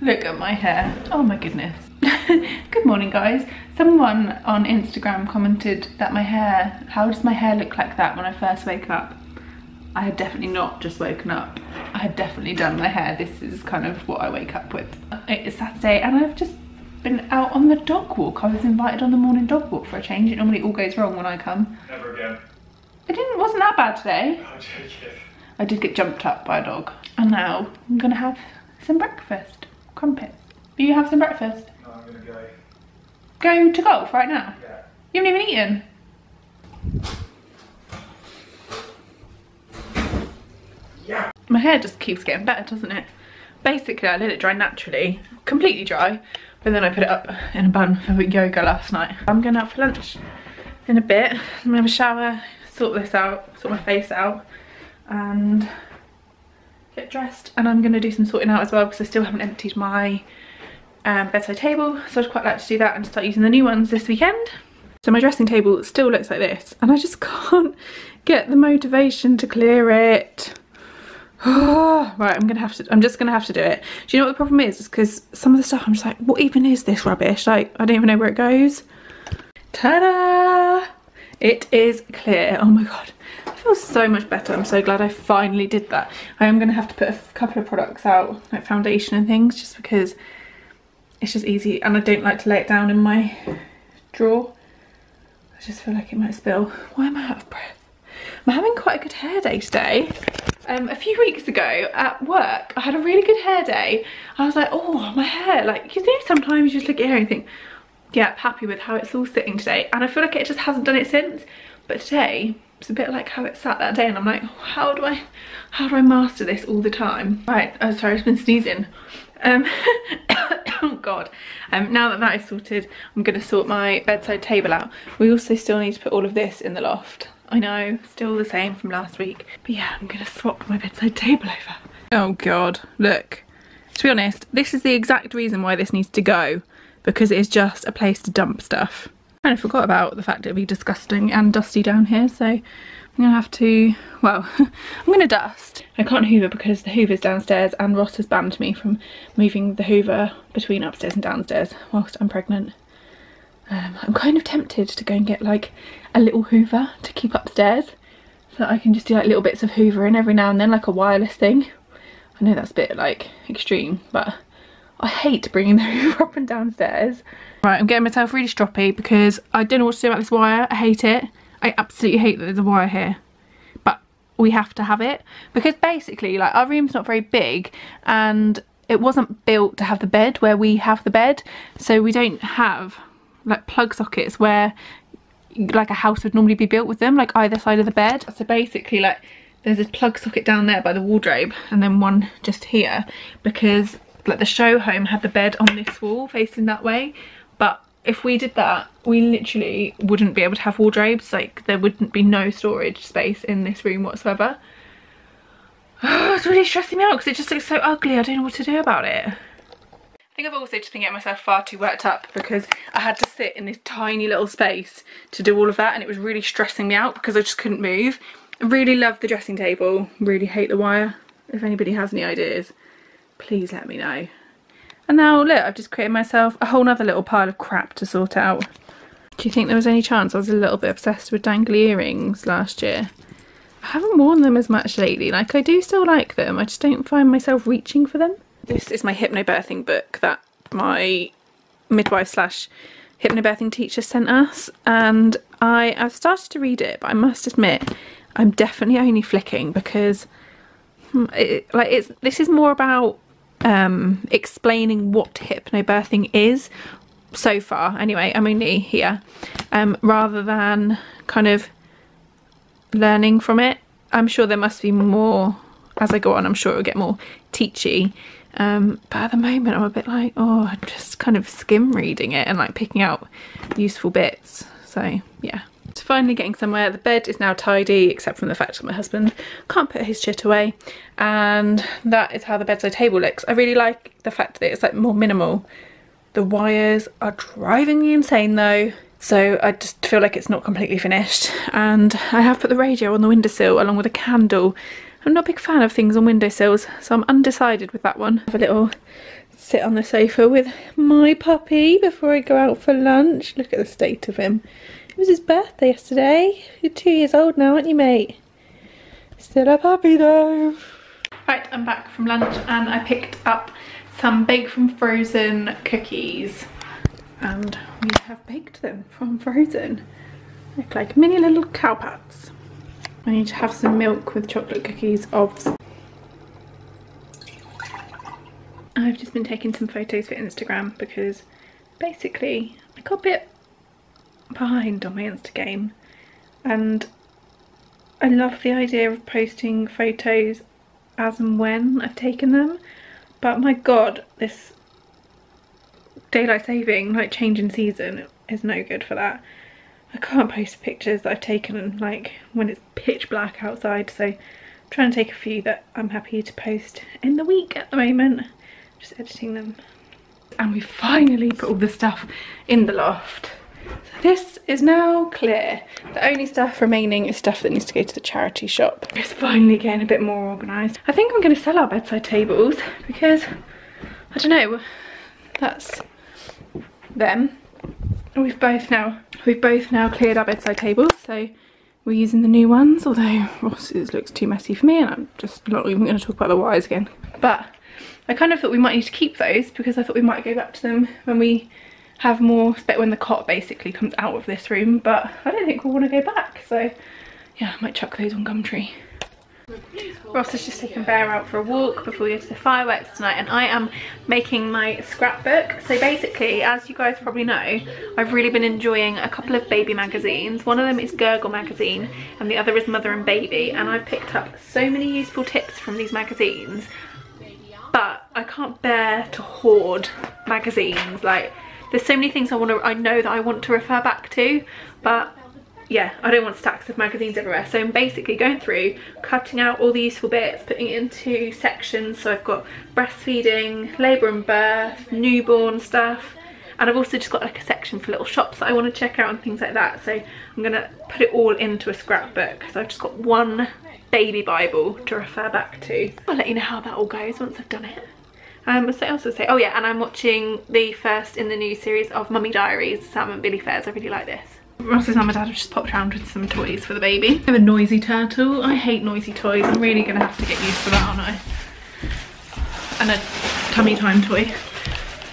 Look at my hair. Oh my goodness. Good morning, guys. Someone on Instagram commented that how does my hair look like that when I first wake up? I had definitely not just woken up. I had definitely done my hair. This is kind of what I wake up with. It is Saturday and I've just been out on the dog walk. I was invited on the morning dog walk for a change. It normally all goes wrong when I come. Never again. It wasn't that bad today. I'll take it. I did get jumped up by a dog. And now I'm gonna have some breakfast. Crumpets. Will you have some breakfast? No, I'm gonna go. Go to golf right now? Yeah. You haven't even eaten? Yeah. My hair just keeps getting better, doesn't it? Basically, I let it dry naturally, completely dry, but then I put it up in a bun for yoga last night. I'm going out for lunch in a bit. I'm gonna have a shower, sort this out, sort my face out, and get dressed. And I'm gonna do some sorting out as well because I still haven't emptied my bedside table, so I'd quite like to do that and start using the new ones this weekend. So my dressing table still looks like this, and I just can't get the motivation to clear it. Right, I'm just gonna have to do it. Do you know what the problem is? It's because some of the stuff I'm just like, what even is this rubbish? Like, I don't even know where it goes. Ta-da! It is clear. Oh my god, I feel so much better. I'm so glad I finally did that. I am gonna have to put a couple of products out, like foundation and things, just because it's just easy and I don't like to lay it down in my drawer. I just feel like it might spill. Why am I out of breath? I'm having quite a good hair day today. A few weeks ago at work, I had a really good hair day. I was like, oh, my hair, like, you know, sometimes you just look at your hair and think, yeah, happy with how it's all sitting today. And I feel like it just hasn't done it since. But today, it's a bit like how it sat that day. And I'm like, how do I master this all the time? Right, oh, sorry, I've been sneezing. Oh God. Now that is sorted, I'm gonna sort my bedside table out. We also still need to put all of this in the loft. I know, still the same from last week. But yeah, I'm gonna swap my bedside table over. Oh God, look. To be honest, this is the exact reason why this needs to go, because it is just a place to dump stuff. I kind of forgot about the fact it would be disgusting and dusty down here, so I'm gonna have to, well, I'm gonna dust. I can't hoover because the hoover's downstairs and Ross has banned me from moving the hoover between upstairs and downstairs whilst I'm pregnant. I'm kind of tempted to go and get like a little hoover to keep upstairs so that I can just do like little bits of hoovering every now and then, like a wireless thing. I know that's a bit like extreme, but I hate bringing the hoover up and downstairs. Right, I'm getting myself really stroppy because I don't know what to do about this wire. I hate it. I absolutely hate that there's a wire here, but we have to have it because basically like our room's not very big and it wasn't built to have the bed where we have the bed, so we don't have like plug sockets where like a house would normally be built with them, like either side of the bed. So basically like there's a plug socket down there by the wardrobe and then one just here, because like the show home had the bed on this wall facing that way, but if we did that we literally wouldn't be able to have wardrobes. Like there wouldn't be no storage space in this room whatsoever. Oh, it's really stressing me out because it just looks so ugly. I don't know what to do about it. I think I've also just been getting myself far too worked up because I had to sit in this tiny little space to do all of that, and it was really stressing me out because I just couldn't move. I really love the dressing table, really hate the wire. If anybody has any ideas, please let me know. And now look, I've just created myself a whole nother little pile of crap to sort out. Do you think there was any chance? I was a little bit obsessed with dangly earrings last year. I haven't worn them as much lately. Like I do still like them, I just don't find myself reaching for them. This is my hypnobirthing book that my midwife slash hypnobirthing teacher sent us, and I've started to read it, but I must admit I'm definitely only flicking because this is more about explaining what hypnobirthing is so far. Anyway, I'm only here rather than kind of learning from it. I'm sure there must be more as I go on. I'm sure it'll get more teachy. But at the moment I'm a bit like, oh, I'm just kind of skim reading it and like picking out useful bits. So yeah, it's finally getting somewhere. The bed is now tidy, except from the fact that my husband can't put his shit away, and that is how the bedside table looks. I really like the fact that it's like more minimal. The wires are driving me insane though, so I just feel like it's not completely finished. And I have put the radio on the windowsill along with a candle. I'm not a big fan of things on windowsills, so I'm undecided with that one. I have a little sit on the sofa with my puppy before I go out for lunch. Look at the state of him. It was his birthday yesterday. You're 2 years old now, aren't you, mate? Still a puppy though. Right, I'm back from lunch and I picked up some baked from frozen cookies. And we have baked them from frozen. They look like mini little cow pats. I need to have some milk with chocolate cookies of. I've just been taking some photos for Instagram because basically I got a bit behind on my Insta game, and I love the idea of posting photos as and when I've taken them, but my god, this daylight saving, like change in season, is no good for that. I can't post pictures that I've taken like when it's pitch black outside, so I'm trying to take a few that I'm happy to post in the week at the moment. Just editing them. And we finally put all the stuff in the loft. So this is now clear. The only stuff remaining is stuff that needs to go to the charity shop. It's finally getting a bit more organised. I think I'm going to sell our bedside tables because, I don't know, that's them. We've both now cleared our bedside tables, so we're using the new ones, although Ross's looks too messy for me and I'm just not even going to talk about the wires again. But I kind of thought we might need to keep those because I thought we might go back to them when we have more space, when the cot basically comes out of this room, but I don't think we'll want to go back, so yeah, I might chuck those on Gumtree. Ross has just taken Bear out for a walk before we go to the fireworks tonight, and I am making my scrapbook. So basically, as you guys probably know, I've really been enjoying a couple of baby magazines. One of them is Gurgle magazine and the other is Mother and Baby, and I've picked up so many useful tips from these magazines, but I can't bear to hoard magazines. Like, there's so many things I know that I want to refer back to, but yeah, I don't want stacks of magazines everywhere. So I'm basically going through, cutting out all the useful bits, putting it into sections. So I've got breastfeeding, labour and birth, newborn stuff, and I've also just got like a section for little shops that I want to check out and things like that. So I'm gonna put it all into a scrapbook. So I've just got one baby Bible to refer back to. I'll let you know how that all goes once I've done it. What's I also say? Oh yeah, and I'm watching the first in the new series of Mummy Diaries, Sam and Billy Fairs. I really like this. Ross's mum and dad have just popped around with some toys for the baby. I have a noisy turtle. I hate noisy toys. I'm really gonna have to get used to that, aren't I? And a tummy time toy.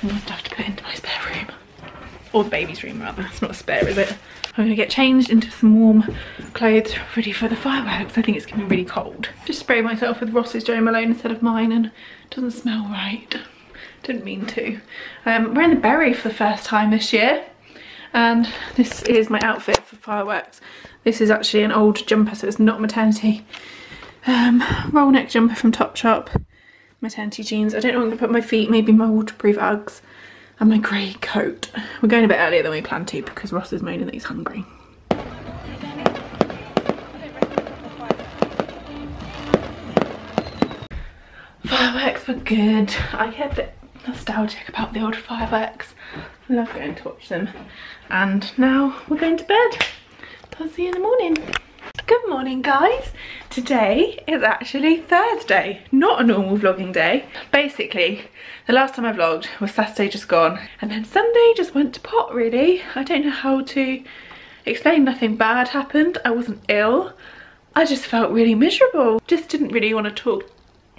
More stuff to put into my spare room. Or the baby's room rather. It's not a spare, is it? I'm gonna get changed into some warm clothes ready for the fireworks. I think it's gonna be really cold. Just spray myself with Ross's Jo Malone instead of mine, and it doesn't smell right. Didn't mean to. We're in the Berry for the first time this year. And this is my outfit for fireworks. This is actually an old jumper, so it's not maternity. Roll neck jumper from Topshop. Maternity jeans. I don't know where I'm gonna put my feet, maybe my waterproof Uggs. And my grey coat. We're going a bit earlier than we planned to because Ross is moaning that he's hungry. Fireworks were good. I get a bit nostalgic about the old fireworks. I love going to watch them. And now we're going to bed. I'll see you in the morning. Good morning, guys. Today is actually Thursday, not a normal vlogging day. Basically, the last time I vlogged was Saturday just gone, and then Sunday just went to pot, really. I don't know how to explain. Nothing bad happened. I wasn't ill. I just felt really miserable. Just didn't really want to talk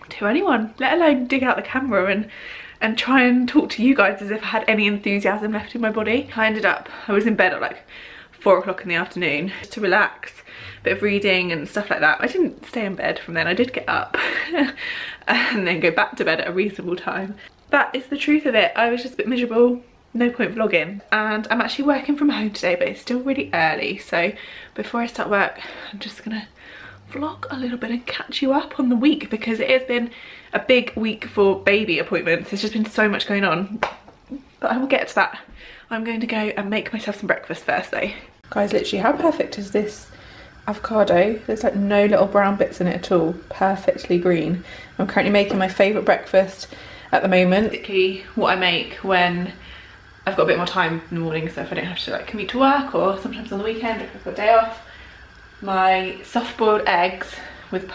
to anyone, let alone dig out the camera and try and talk to you guys as if I had any enthusiasm left in my body. I was in bed at like 4 o'clock in the afternoon just to relax, a bit of reading and stuff like that. I didn't stay in bed from then. I did get up and then go back to bed at a reasonable time. That is the truth of it. I was just a bit miserable. No point vlogging. And I'm actually working from home today, but it's still really early. So before I start work, I'm just gonna vlog a little bit and catch you up on the week, because it has been a big week for baby appointments. There's just been so much going on, but I will get to that. I'm going to go and make myself some breakfast first though. Guys, literally how perfect is this avocado? There's like no little brown bits in it at all. Perfectly green. I'm currently making my favourite breakfast at the moment. Basically what I make when I've got a bit more time in the morning, so if I don't have to like commute to work, or sometimes on the weekend if I've got a day off. My soft-boiled eggs with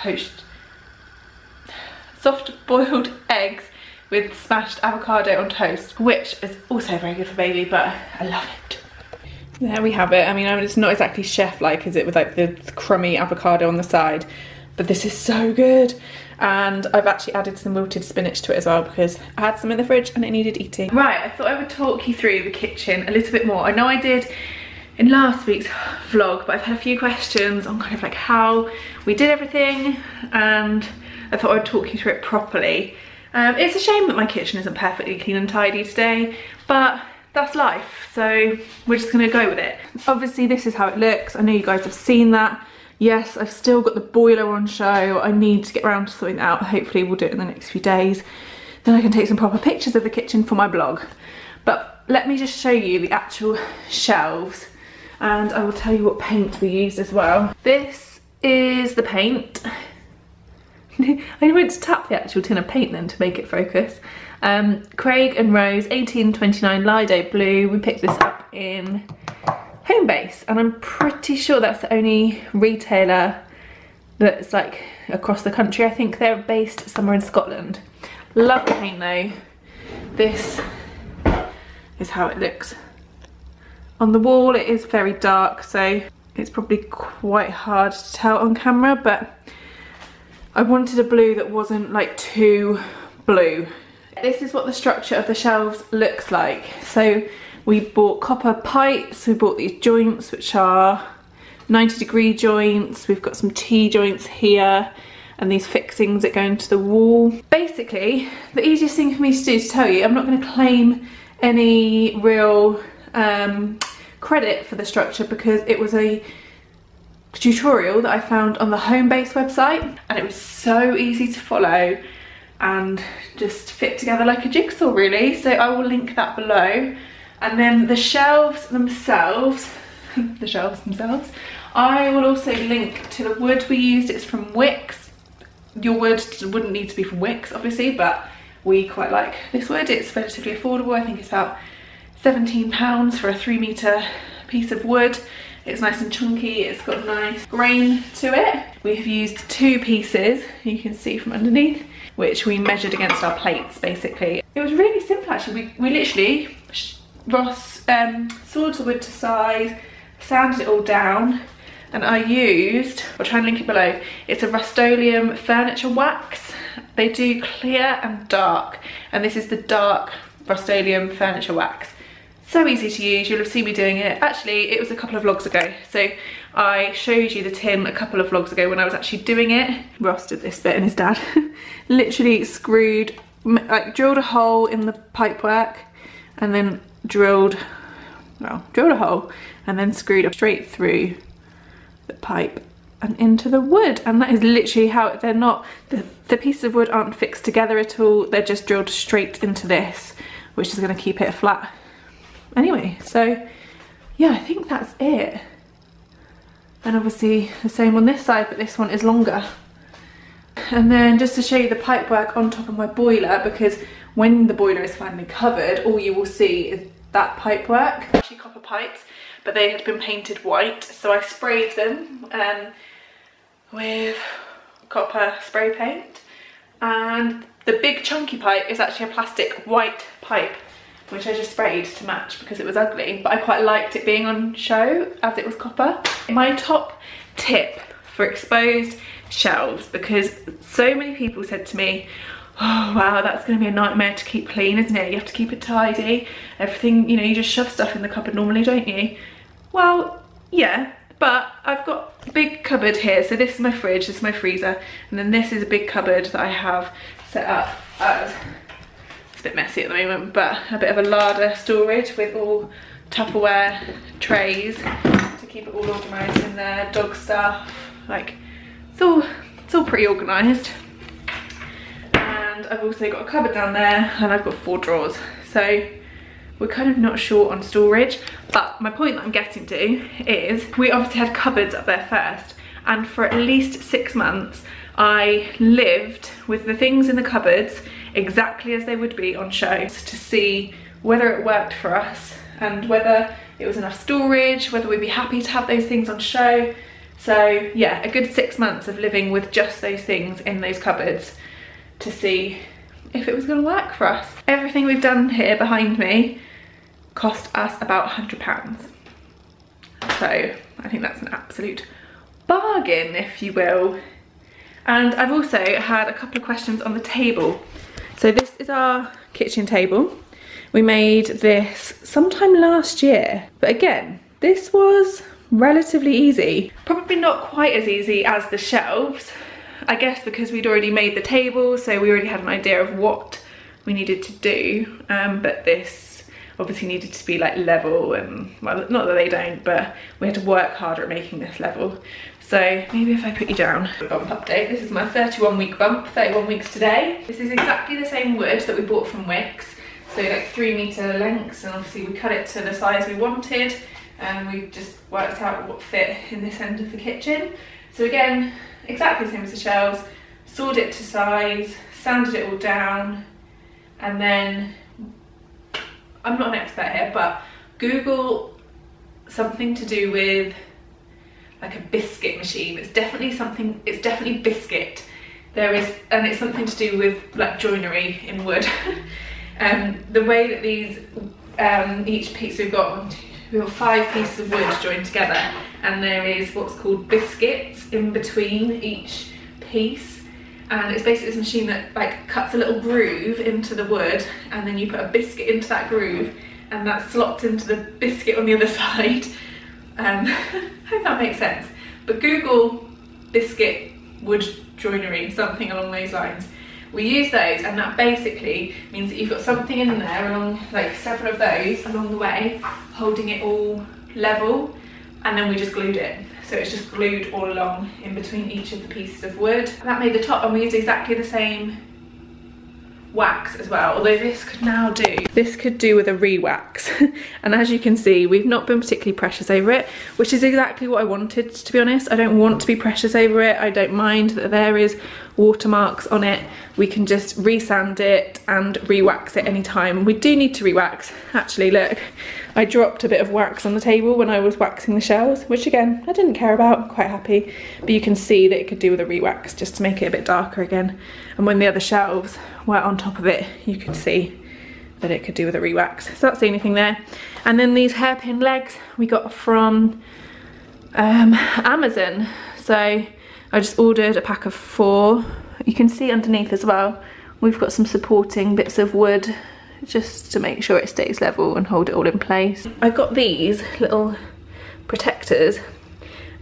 with smashed avocado on toast, which is also very good for baby, but I love it. There we have it. I mean, it's not exactly chef-like, is it, with like the crummy avocado on the side, but this is so good. And I've actually added some wilted spinach to it as well because I had some in the fridge and it needed eating. Right, I thought I would talk you through the kitchen a little bit more. I know I did in last week's vlog, but I've had a few questions on kind of like how we did everything, and I thought I would talk you through it properly. It's a shame that my kitchen isn't perfectly clean and tidy today, but that's life, so we're just gonna go with it. Obviously this is how it looks. I know you guys have seen that. Yes, I've still got the boiler on show. I need to get around to sorting that out. Hopefully we'll do it in the next few days. Then I can take some proper pictures of the kitchen for my blog. But let me just show you the actual shelves, and I will tell you what paint we used as well. This is the paint. I went to tap the actual tin of paint then to make it focus. Craig and Rose 1829 Lido Blue. We picked this up in Homebase, and I'm pretty sure that's the only retailer that's like across the country. I think they're based somewhere in Scotland. Love the paint though. This is how it looks on the wall. It is very dark, so it's probably quite hard to tell on camera, but I wanted a blue that wasn't like too blue. This is what the structure of the shelves looks like. So we bought copper pipes, we bought these joints which are 90-degree joints, we've got some T-joints here, and these fixings that go into the wall. Basically, the easiest thing for me to do, to tell you, I'm not going to claim any real credit for the structure because it was a tutorial that I found on the Homebase website, and it was so easy to follow and just fit together like a jigsaw really. So I will link that below. And then the shelves themselves, I will also link to the wood we used. It's from Wicks. Your wood wouldn't need to be from Wicks obviously, but we quite like this wood. It's relatively affordable. I think it's about £17 for a 3-metre piece of wood. It's nice and chunky, it's got a nice grain to it. We have used 2 pieces, you can see from underneath, which we measured against our plates basically. It was really simple actually. We literally, Ross sawed the wood to size, sanded it all down, and I used, I'll try and link it below, it's a Rust-Oleum furniture wax. They do clear and dark, and this is the dark Rust-Oleum furniture wax. So easy to use, you'll have seen me doing it. Actually, it was a couple of vlogs ago. So I showed you the tin a couple of vlogs ago when I was actually doing it. Ross did this bit and his dad literally screwed, like drilled a hole in the pipework and then drilled a hole and then screwed it straight through the pipe and into the wood. And that is literally how, they're not, the pieces of wood aren't fixed together at all. They're just drilled straight into this, which is gonna keep it flat. Anyway, so yeah, I think that's it. And obviously the same on this side, but this one is longer. And then just to show you the pipework on top of my boiler, because when the boiler is finally covered, all you will see is that pipework. Actually copper pipes, but they had been painted white. So I sprayed them with copper spray paint. And the big chunky pipe is actually a plastic white pipe, which I just sprayed to match because it was ugly, but I quite liked it being on show as it was copper. My top tip for exposed shelves, because so many people said to me, oh wow, that's gonna be a nightmare to keep clean, isn't it? You have to keep it tidy, everything, you know, you just shove stuff in the cupboard normally, don't you? Well, yeah, but I've got a big cupboard here. So this is my fridge, this is my freezer, and then this is a big cupboard that I have set up as, it's a bit messy at the moment, but a bit of a larder storage with all Tupperware trays to keep it all organised in there, dog stuff, like it's all pretty organised. And I've also got a cupboard down there, and I've got 4 drawers, so we're kind of not short on storage. But my point that I'm getting to is we obviously had cupboards up there first, and for at least 6 months I lived with the things in the cupboards exactly as they would be on show, to see whether it worked for us and whether it was enough storage, whether we'd be happy to have those things on show. So yeah, a good 6 months of living with just those things in those cupboards to see if it was going to work for us. Everything we've done here behind me cost us about £100. So I think that's an absolute bargain, if you will. And I've also had a couple of questions on the table. So this is our kitchen table. We made this sometime last year, but again, this was relatively easy. Probably not quite as easy as the shelves, I guess because we'd already made the table, so we already had an idea of what we needed to do, but this obviously needed to be like level, and well, not that they don't, but we had to work harder at making this level. So maybe if I put you down. Bump update. This is my 31-week bump, 31 weeks today. This is exactly the same wood that we bought from Wix. So like 3-metre lengths, and obviously we cut it to the size we wanted, and we just worked out what fit in this end of the kitchen. So again, exactly the same as the shelves, sawed it to size, sanded it all down, and then, I'm not an expert here, but Google something to do with like a biscuit machine. It's definitely something, it's definitely biscuit. There is, and it's something to do with like joinery in wood. The way that these, each piece we've got 5 pieces of wood joined together, and there is what's called biscuits in between each piece, and it's basically this machine that like cuts a little groove into the wood, and then you put a biscuit into that groove, and that slots into the biscuit on the other side. Hope that makes sense. But Google biscuit wood joinery, something along those lines. We use those, and that basically means that you've got something in there along, like several of those along the way, holding it all level, and then we just glued it. So it's just glued all along in between each of the pieces of wood. That made the top, and we used exactly the same wax as well, although this could do with a re-wax. And as you can see, we've not been particularly precious over it, which is exactly what I wanted, to be honest. I don't want to be precious over it. I don't mind that there is watermarks on it. We can just resand it and re-wax it anytime. We do need to re-wax. Actually, look, I dropped a bit of wax on the table when I was waxing the shelves, which again, I didn't care about. I'm quite happy, but you can see that it could do with a re-wax just to make it a bit darker again. And when the other shelves were on top of it, you could see that it could do with a re-wax. So that's the only thing there. And then these hairpin legs we got from Amazon. So I just ordered a pack of 4. You can see underneath as well, we've got some supporting bits of wood just to make sure it stays level and hold it all in place. I got these little protectors,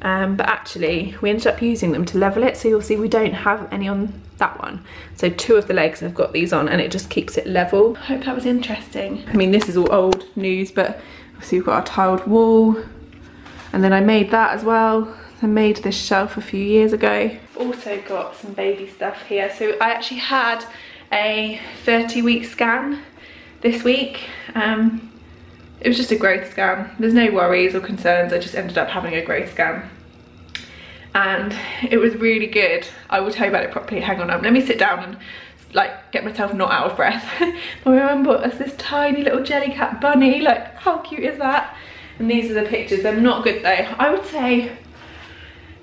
but actually we ended up using them to level it, so you'll see we don't have any on that one. So 2 of the legs I've got these on, and it just keeps it level. I hope that was interesting. I mean, this is all old news, but obviously we've got our tiled wall, and then I made that as well. I made this shelf a few years ago. Also got some baby stuff here. So I actually had a 30-week scan this week. It was just a growth scan. There's no worries or concerns. I just ended up having a growth scan, and it was really good. I will tell you about it properly. Hang on, let me sit down and like get myself not out of breath. My mum bought us this tiny little jelly cat bunny. Like, how cute is that? And these are the pictures. They're not good though. I would say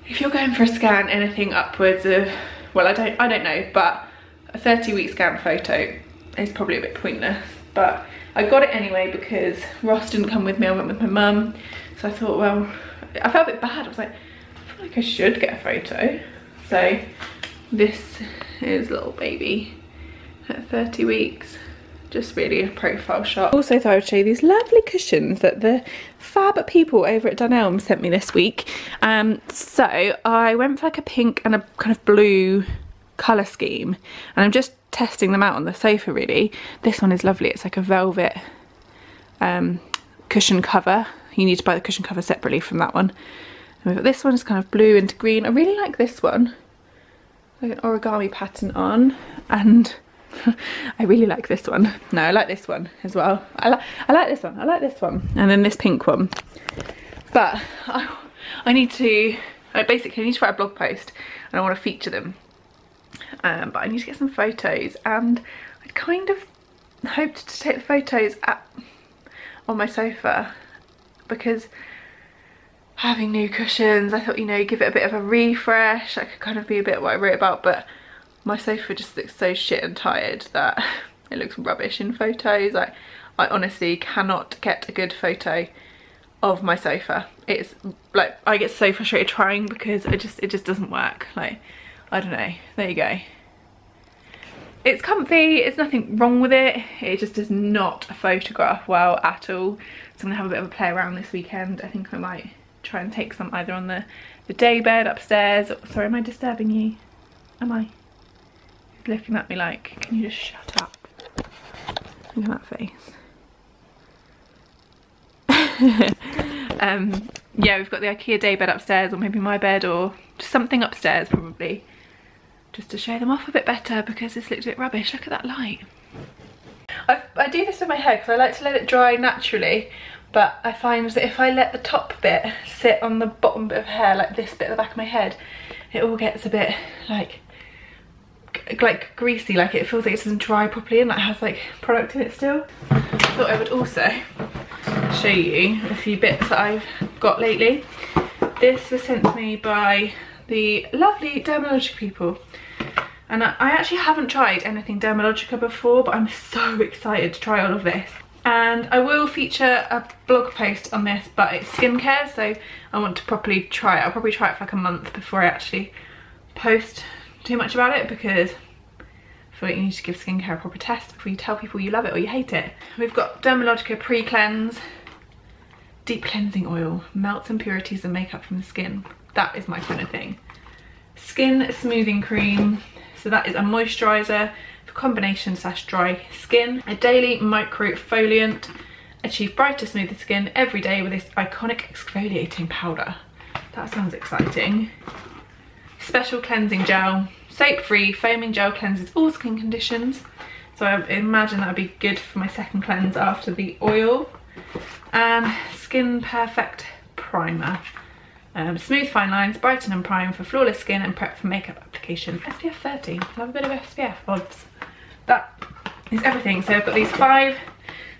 if you're going for a scan, anything upwards of, well, I don't know, but a 30-week scan photo is probably a bit pointless. But I got it anyway because Ross didn't come with me. I went with my mum. So I thought, well, I felt a bit bad. I was like, I feel like I should get a photo. So this is little baby at 30 weeks. Just really a profile shot. Also thought I would show you these lovely cushions that the fab people over at Dunelm sent me this week. So I went for like a pink and a kind of blue colour scheme, and I'm just testing them out on the sofa really. This one is lovely. It's like a velvet cushion cover. You need to buy the cushion cover separately from that one. And we've got this one, is kind of blue into green. I really like this one. Like an origami pattern on, and I really like this one. No, I like this one as well. I like this one. I like this one. And then this pink one. But I need to basically need to write a blog post, and I want to feature them. But I need to get some photos, and I kind of hoped to take the photos on my sofa, because having new cushions, I thought, you know, give it a bit of a refresh. I could kind of be a bit what I wrote about, but My sofa just looks so shit and tired that it looks rubbish in photos. Like, I honestly cannot get a good photo of my sofa. It's like, I get so frustrated trying because it just doesn't work. Like, I don't know. There you go. It's comfy, there's nothing wrong with it. It just does not photograph well at all. So I'm gonna have a bit of a play around this weekend. I think I might try and take some either on the day bed upstairs. Sorry, am I disturbing you? Am I? He's looking at me like, can you just shut up? Look at that face. Yeah, we've got the IKEA day bed upstairs, or maybe my bed, or just something upstairs probably. Just to show them off a bit better because this looks a bit rubbish. Look at that light. I do this with my hair because I like to let it dry naturally, but I find that if I let the top bit sit on the bottom bit of hair, like this bit at the back of my head, it all gets a bit like greasy, like it feels like it doesn't dry properly and like has like product in it still. I thought I would also show you a few bits that I've got lately. This was sent to me by the lovely Dermalogica people, and I actually haven't tried anything Dermalogica before, but I'm so excited to try all of this. And I will feature a blog post on this, but it's skincare, so I want to properly try it. I'll probably try it for like a month before I actually post too much about it, because I feel like you need to give skincare a proper test before you tell people you love it or you hate it. We've got Dermalogica Pre-Cleanse Deep Cleansing Oil, melts impurities and makeup from the skin. That is my kind of thing. Skin Smoothing Cream, so that is a moisturiser for combination / dry skin. A daily microfoliant, achieve brighter, smoother skin every day with this iconic exfoliating powder. That sounds exciting. Special cleansing gel, soap-free foaming gel, cleanses all skin conditions. So I imagine that would be good for my second cleanse after the oil. And Skin Perfect Primer. Smooth fine lines, brighten and prime for flawless skin and prep for makeup application. SPF 30, love a bit of SPF odds. That is everything. So I've got these 5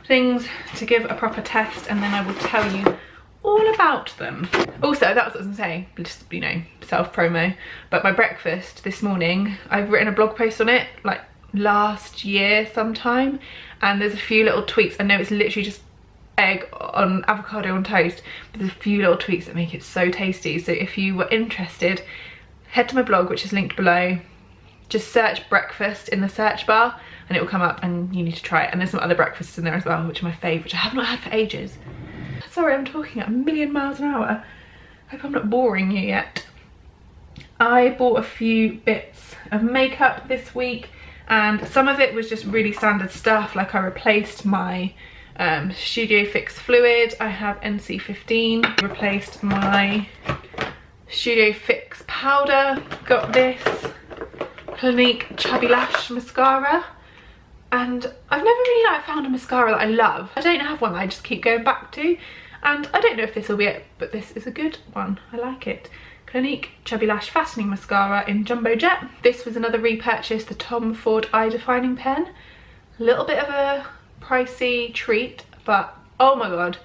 things to give a proper test, and then I will tell you all about them. Also, that was what I was gonna say, just, you know, self-promo, but my breakfast this morning, I've written a blog post on it like last year sometime, and there's a few little tweaks. I know it's literally just egg on avocado on toast, but there's a few little tweaks that make it so tasty. So if you were interested, head to my blog, which is linked below. Just search breakfast in the search bar and it will come up, and you need to try it. And there's some other breakfasts in there as well, which are my favourite, which I have not had for ages. Sorry, I'm talking at a million miles an hour. Hope I'm not boring you yet. I bought a few bits of makeup this week, and some of it was just really standard stuff. Like I replaced my Studio Fix fluid. I have NC15. Replaced my Studio Fix powder. Got this Clinique Chubby Lash mascara, and I've never really found a mascara that I love. I don't have one that I just keep going back to, and I don't know if this will be it, but this is a good one. I like it. Clinique Chubby Lash Fastening Mascara in Jumbo Jet. This was another repurchase, the Tom Ford Eye Defining Pen. A little bit of a pricey treat, but oh my god,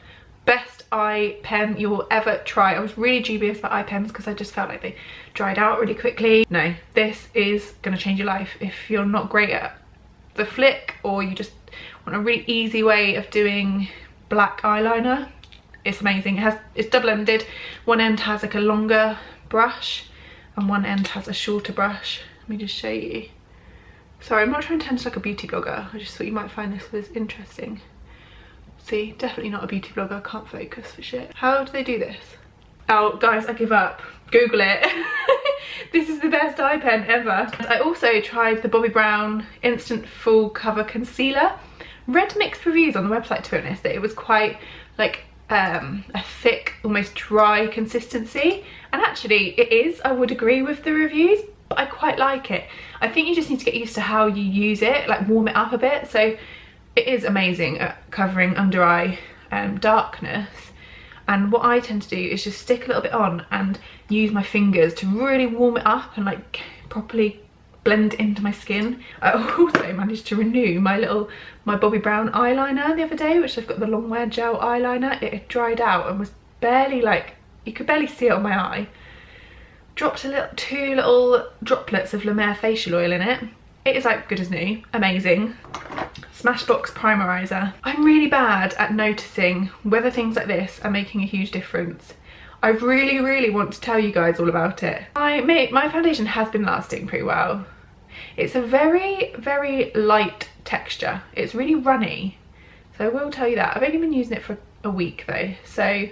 best eye pen you will ever try. I was really dubious about eye pens because I just felt like they dried out really quickly. No, this is gonna change your life if you're not great at the flick, or you just want a really easy way of doing black eyeliner. It's amazing. It's double-ended. One end has like a longer brush and one end has a shorter brush. Let me just show you. Sorry, I'm not trying to turn into like a beauty blogger. I just thought you might find this was interesting. See, definitely not a beauty blogger. Can't focus for shit. How do they do this? Oh, guys, I give up. Google it. This is the best eye pen ever. I also tried the Bobbi Brown Instant Full Cover Concealer. Read mixed reviews on the website, to be honest, that it was quite like a thick, almost dry consistency. And actually it is, I would agree with the reviews, but I quite like it. I think you just need to get used to how you use it, like warm it up a bit. So it is amazing at covering under eye darkness. And what I tend to do is just stick a little bit on and use my fingers to really warm it up and like properly blend into my skin. I also managed to renew my Bobbi Brown eyeliner the other day, which I've got the long wear gel eyeliner. It had dried out and was barely like, you could barely see it on my eye. dropped two little droplets of La Mer facial oil in it. It is like good as new, amazing. Smashbox primerizer. I'm really bad at noticing whether things like this are making a huge difference. I really want to tell you guys all about it. My foundation has been lasting pretty well. It's a very light texture. It's really runny, so I will tell you that. I've only been using it for a week though, so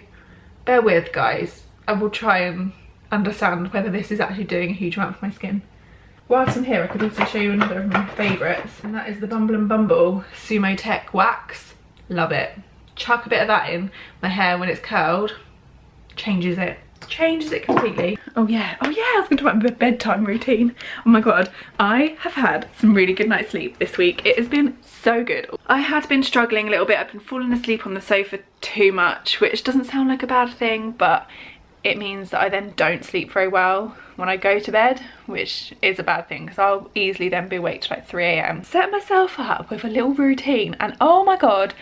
bear with, guys. I will try and understand whether this is actually doing a huge amount for my skin. Whilst I'm here, I could also show you another of my favourites, and that is the Bumble and Bumble Sumo Tech Wax. Love it. Chuck a bit of that in my hair when it's curled. Changes it completely. Oh yeah, I was going to talk about my bedtime routine. Oh my god, I have had some really good night's sleep this week. It has been so good. I had been struggling a little bit. I've been falling asleep on the sofa too much, which doesn't sound like a bad thing, but it means that I then don't sleep very well when I go to bed, which is a bad thing because I'll easily then be awake till like 3 AM. Set myself up with a little routine and oh my god,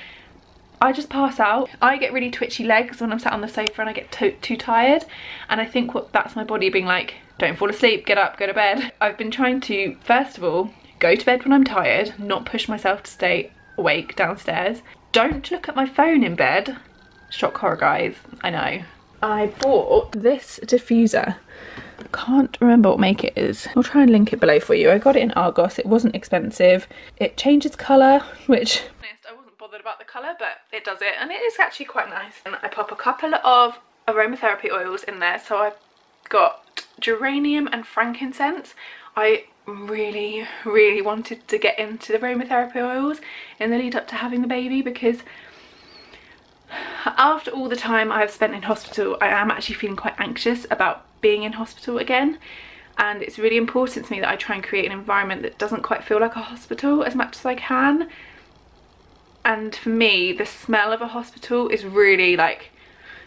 I just pass out. I get really twitchy legs when I'm sat on the sofa and I get too tired, and I think that's my body being like, don't fall asleep, get up, go to bed. I've been trying to, first of all, go to bed when I'm tired, not push myself to stay awake downstairs. Don't look at my phone in bed. Shock horror, guys, I know. I bought this diffuser. Can't remember what make it is. I'll try and link it below for you. I got it in Argos. It wasn't expensive. It changes colour, which I wasn't bothered about the colour, but it does it, and it is actually quite nice. And I pop a couple of aromatherapy oils in there. So I've got geranium and frankincense. I really wanted to get into the aromatherapy oils in the lead up to having the baby, because after all the time I've spent in hospital, I am actually feeling quite anxious about being in hospital again, and it's really important to me that I try and create an environment that doesn't quite feel like a hospital as much as I can. And for me, the smell of a hospital is really like,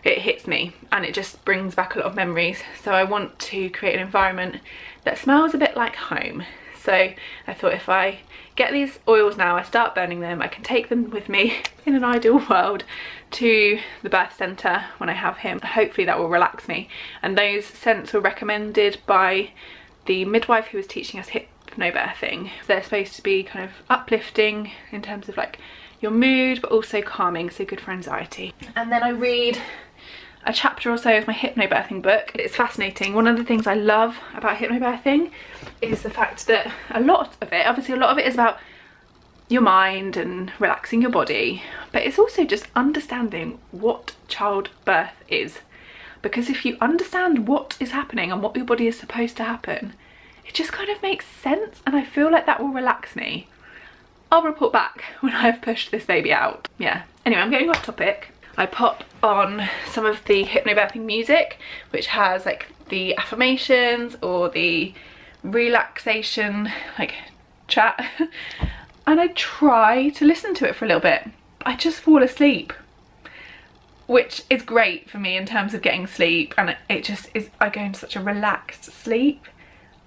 it hits me and it just brings back a lot of memories. So I want to create an environment that smells a bit like home. So I thought if I get these oils now, I start burning them, I can take them with me in an ideal world to the birth centre when I have him. Hopefully that will relax me. And those scents were recommended by the midwife who was teaching us hypnobirthing. They're supposed to be kind of uplifting in terms of like your mood, but also calming, so good for anxiety. And then I read a chapter or so of my hypnobirthing book. It's fascinating. One of the things I love about hypnobirthing is the fact that a lot of it is about your mind and relaxing your body, but it's also just understanding what childbirth is. Because if you understand what is happening and what your body is supposed to happen, it just kind of makes sense, and I feel like that will relax me. I'll report back when I've pushed this baby out. Yeah, anyway, I'm getting off topic. I pop on some of the hypnobirthing music, which has like the affirmations or the relaxation like chat, and I try to listen to it for a little bit. I just fall asleep, which is great for me in terms of getting sleep, and it just is, I go into such a relaxed sleep.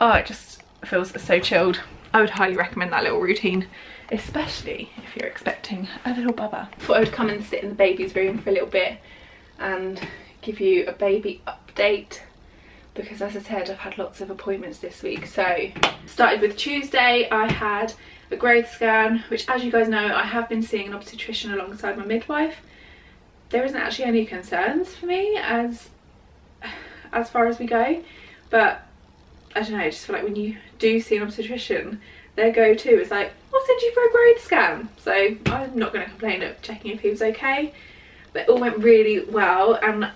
Oh, it just feels so chilled. I would highly recommend that little routine, especially if you're expecting a little bubba. Thought I would come and sit in the baby's room for a little bit and give you a baby update, because as I said, I've had lots of appointments this week. So started with Tuesday, I had a growth scan, which, as you guys know, I have been seeing an obstetrician alongside my midwife. There isn't actually any concerns for me as far as we go, but I don't know, I just feel like when you do see an obstetrician, their go-to is like, I'll send you for a growth scan. So I'm not going to complain at checking if he was okay, but it all went really well, and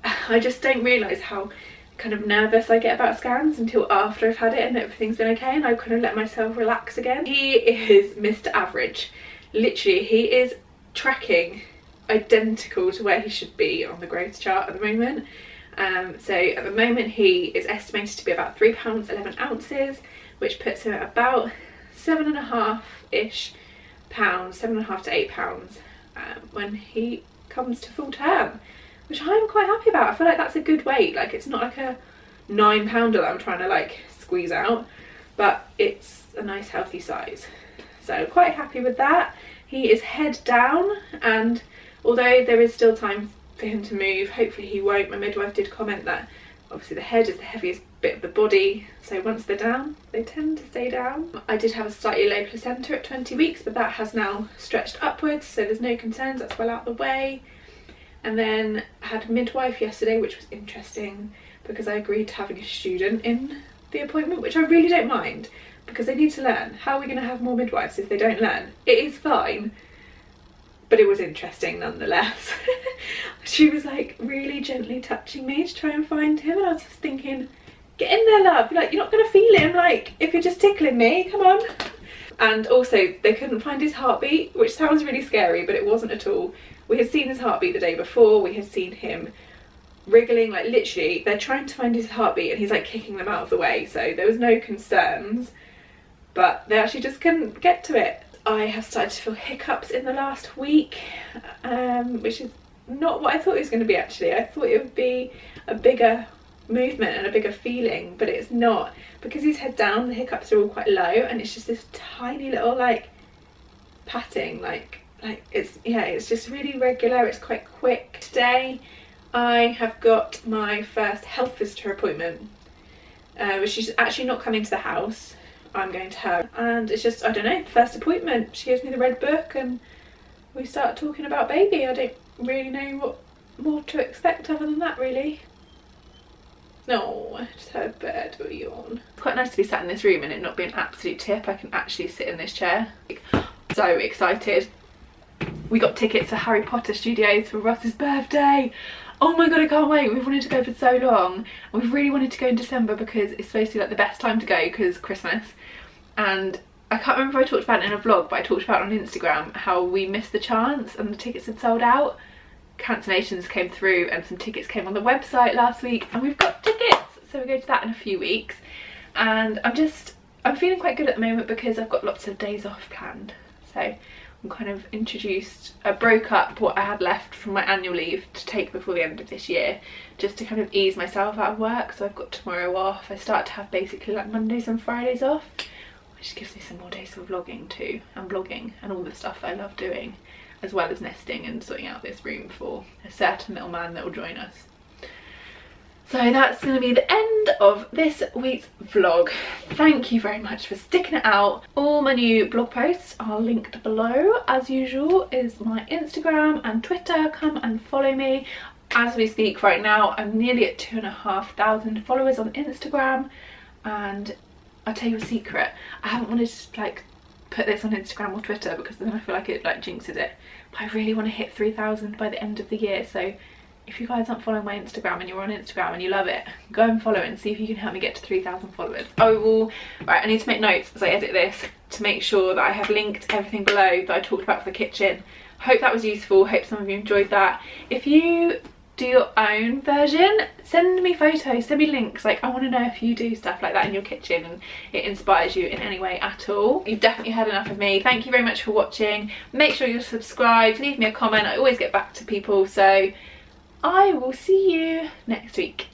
I just don't realise how kind of nervous I get about scans until after I've had it and everything's been okay, and I kind of let myself relax again. He is Mr. Average. Literally, he is tracking identical to where he should be on the growth chart at the moment. So at the moment he is estimated to be about 3 pounds 11 ounces, which puts him at about 7.5-ish pounds, 7.5 to 8 pounds when he comes to full term, which I'm quite happy about. I feel like that's a good weight. Like, it's not like a 9-pounder that I'm trying to like squeeze out, but it's a nice healthy size. So quite happy with that. He is head down, and although there is still time for him to move, hopefully he won't. My midwife did comment that obviously the head is the heaviest bit of the body, so once they're down they tend to stay down. I did have a slightly low placenta at 20 weeks, but that has now stretched upwards, so there's no concerns, that's well out the way. And then I had a midwife yesterday, which was interesting because I agreed to having a student in the appointment, which I really don't mind because they need to learn. How are we going to have more midwives if they don't learn? It is fine, but it was interesting nonetheless. She was like really gently touching me to try and find him, and I was just thinking, get in there, love. Like, you're not going to feel him, like, if you're just tickling me, come on. And also they couldn't find his heartbeat, which sounds really scary, but it wasn't at all. We had seen his heartbeat the day before, we had seen him wriggling, like literally they're trying to find his heartbeat and he's like kicking them out of the way, so there was no concerns, but they actually just couldn't get to it. I have started to feel hiccups in the last week, which is not what I thought it was going to be actually. I thought it would be a bigger movement and a bigger feeling, but it's not. Because he's head down, the hiccups are all quite low, and it's just this tiny little like patting, like it's, yeah, it's just really regular, it's quite quick. Today I have got my first health visitor appointment, which she's actually not coming to the house, I'm going to her, and it's just, I don't know, first appointment. She gives me the red book and we start talking about baby. I don't really know what more to expect other than that, really. No, I just had a bed or yawn. It's quite nice to be sat in this room and it not be an absolute tip. I can actually sit in this chair. So excited. We got tickets to Harry Potter Studios for Ross's birthday. Oh my god, I can't wait. We've wanted to go for so long. We've really wanted to go in December because it's supposed to be like the best time to go because Christmas. And I can't remember if I talked about it in a vlog, but I talked about it on Instagram how we missed the chance and the tickets had sold out. Cancellations came through and some tickets came on the website last week and we've got tickets. So we're going to that in a few weeks. And I'm feeling quite good at the moment because I've got lots of days off planned. So I'm kind of I broke up what I had left from my annual leave to take before the end of this year, just to kind of ease myself out of work. So I've got tomorrow off. I start to have basically like Mondays and Fridays off, which gives me some more days for vlogging too, and blogging and all the stuff I love doing, as well as nesting and sorting out this room for a certain little man that will join us. So that's going to be the end of this week's vlog. Thank you very much for sticking it out. All my new blog posts are linked below. As usual is my Instagram and Twitter. Come and follow me. As we speak right now, I'm nearly at 2,500 followers on Instagram. And I'll tell you a secret. I haven't wanted to like put this on Instagram or Twitter because then I feel like it like jinxes it. But I really want to hit 3,000 by the end of the year. So if you guys aren't following my Instagram and you're on Instagram and you love it, go and follow it and see if you can help me get to 3,000 followers. Right, I need to make notes as I edit this to make sure that I have linked everything below that I talked about for the kitchen. Hope that was useful, hope some of you enjoyed that. If you do your own version, send me photos, send me links. Like, I want to know if you do stuff like that in your kitchen and it inspires you in any way at all. You've definitely had enough of me. Thank you very much for watching. Make sure you're subscribed, leave me a comment. I always get back to people, so I will see you next week.